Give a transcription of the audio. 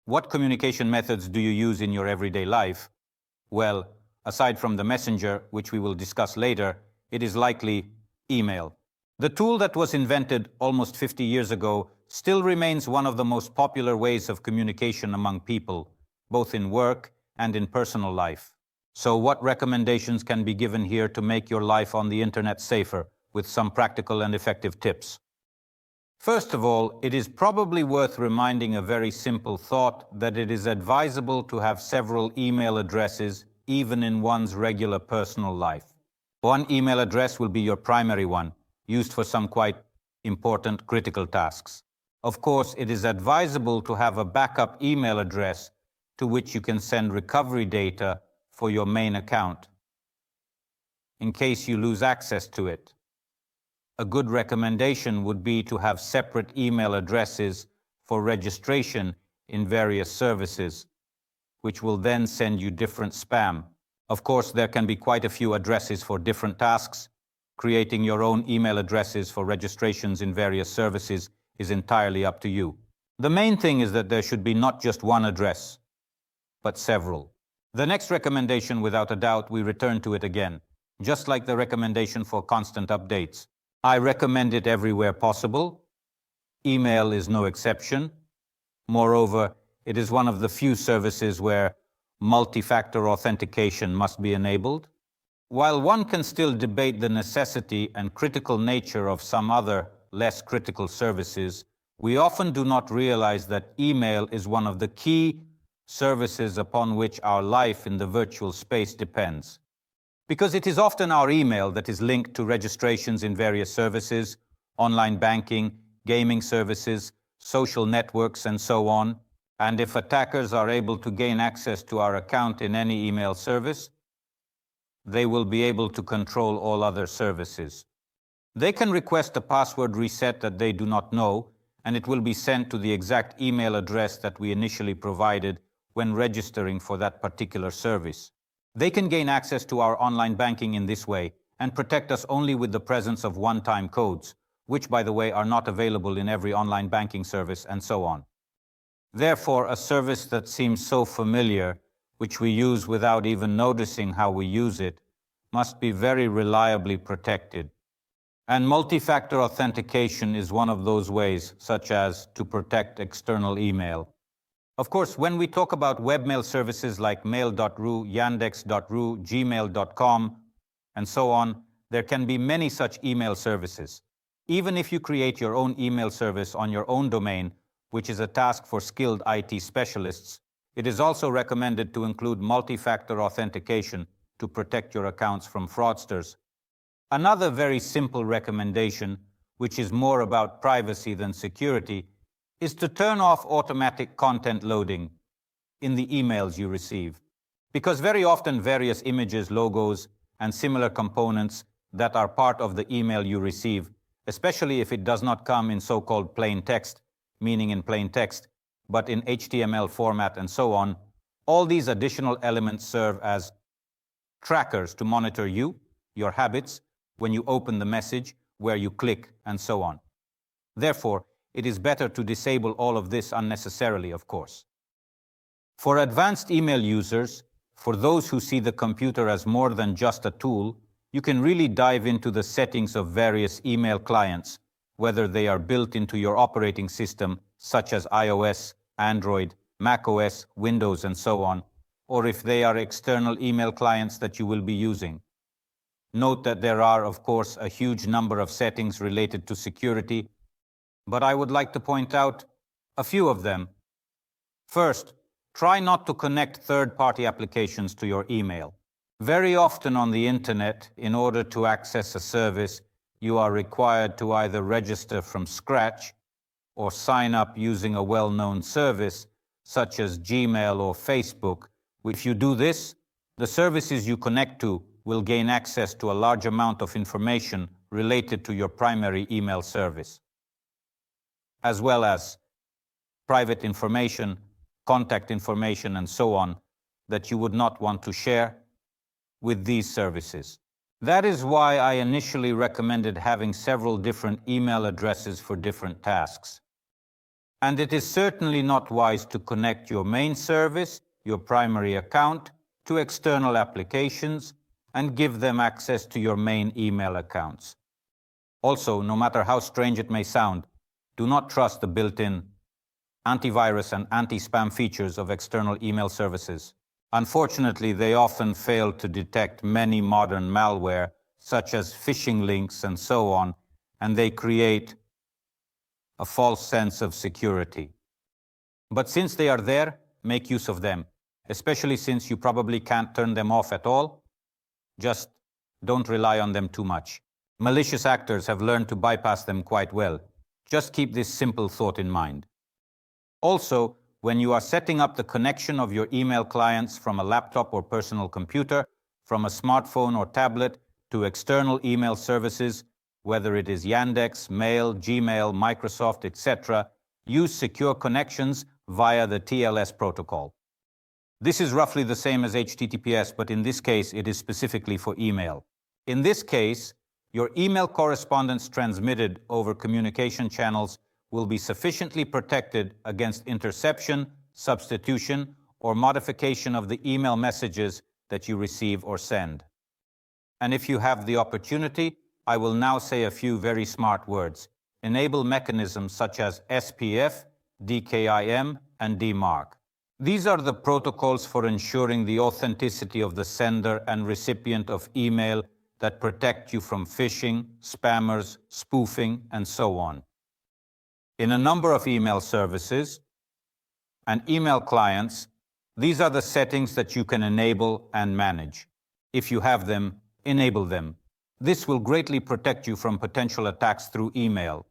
What communication methods do you use in your everyday life? Well, aside from the messenger, which we will discuss later, it is likely email. The tool that was invented almost 50 years ago still remains one of the most popular ways of communication among people, both in work and in personal life. So what recommendations can be given here to make your life on the internet safer, with some practical and effective tips? First of all, it is probably worth reminding a very simple thought that it is advisable to have several email addresses even in one's regular personal life. One email address will be your primary one, used for some quite important critical tasks. Of course, it is advisable to have a backup email address to which you can send recovery data for your main account, in case you lose access to it. A good recommendation would be to have separate email addresses for registration in various services, which will then send you different spam. Of course, there can be quite a few addresses for different tasks. Creating your own email addresses for registrations in various services is entirely up to you. The main thing is that there should be not just one address, but several. The next recommendation, without a doubt, we return to it again, just like the recommendation for constant updates. I recommend it everywhere possible. Email is no exception. Moreover, it is one of the few services where multi-factor authentication must be enabled. While one can still debate the necessity and critical nature of some other, less critical services, we often do not realize that email is one of the key services upon which our life in the virtual space depends. Because it is often our email that is linked to registrations in various services, online banking, gaming services, social networks, and so on. And if attackers are able to gain access to our account in any email service, they will be able to control all other services. They can request a password reset that they do not know, and it will be sent to the exact email address that we initially provided when registering for that particular service. They can gain access to our online banking in this way and protect us only with the presence of one-time codes, which, by the way, are not available in every online banking service, and so on. Therefore, a service that seems so familiar, which we use without even noticing how we use it, must be very reliably protected. And multi-factor authentication is one of those ways, such as to protect external email. Of course, when we talk about webmail services like mail.ru, yandex.ru, gmail.com, and so on, there can be many such email services. Even if you create your own email service on your own domain, which is a task for skilled IT specialists, it is also recommended to include multi-factor authentication to protect your accounts from fraudsters. Another very simple recommendation, which is more about privacy than security, is to turn off automatic content loading in the emails you receive. Because very often various images, logos, and similar components that are part of the email you receive, especially if it does not come in so-called plain text, meaning in plain text, but in HTML format and so on, all these additional elements serve as trackers to monitor you, your habits, when you open the message, where you click, and so on. Therefore, it is better to disable all of this unnecessarily, of course. For advanced email users, for those who see the computer as more than just a tool, you can really dive into the settings of various email clients, whether they are built into your operating system, such as iOS, Android, macOS, Windows, and so on, or if they are external email clients that you will be using. Note that there are, of course, a huge number of settings related to security, but I would like to point out a few of them. First, try not to connect third-party applications to your email. Very often on the internet, in order to access a service, you are required to either register from scratch or sign up using a well-known service, such as Gmail or Facebook. If you do this, the services you connect to will gain access to a large amount of information related to your primary email service, as well as private information, contact information, and so on, that you would not want to share with these services. That is why I initially recommended having several different email addresses for different tasks. And it is certainly not wise to connect your main service, your primary account, to external applications and give them access to your main email accounts. Also, no matter how strange it may sound, do not trust the built-in antivirus and anti-spam features of external email services. Unfortunately, they often fail to detect many modern malware, such as phishing links and so on, and they create a false sense of security. But since they are there, make use of them, especially since you probably can't turn them off at all. Just don't rely on them too much. Malicious actors have learned to bypass them quite well. Just keep this simple thought in mind. Also, when you are setting up the connection of your email clients from a laptop or personal computer, from a smartphone or tablet to external email services, whether it is Yandex, Mail, Gmail, Microsoft, etc., use secure connections via the TLS protocol. This is roughly the same as HTTPS, but in this case, it is specifically for email. In this case, your email correspondence transmitted over communication channels will be sufficiently protected against interception, substitution, or modification of the email messages that you receive or send. And if you have the opportunity, I will now say a few very smart words. Enable mechanisms such as SPF, DKIM, and DMARC. These are the protocols for ensuring the authenticity of the sender and recipient of email that protect you from phishing, spammers, spoofing, and so on. In a number of email services and email clients, these are the settings that you can enable and manage. If you have them, enable them. This will greatly protect you from potential attacks through email.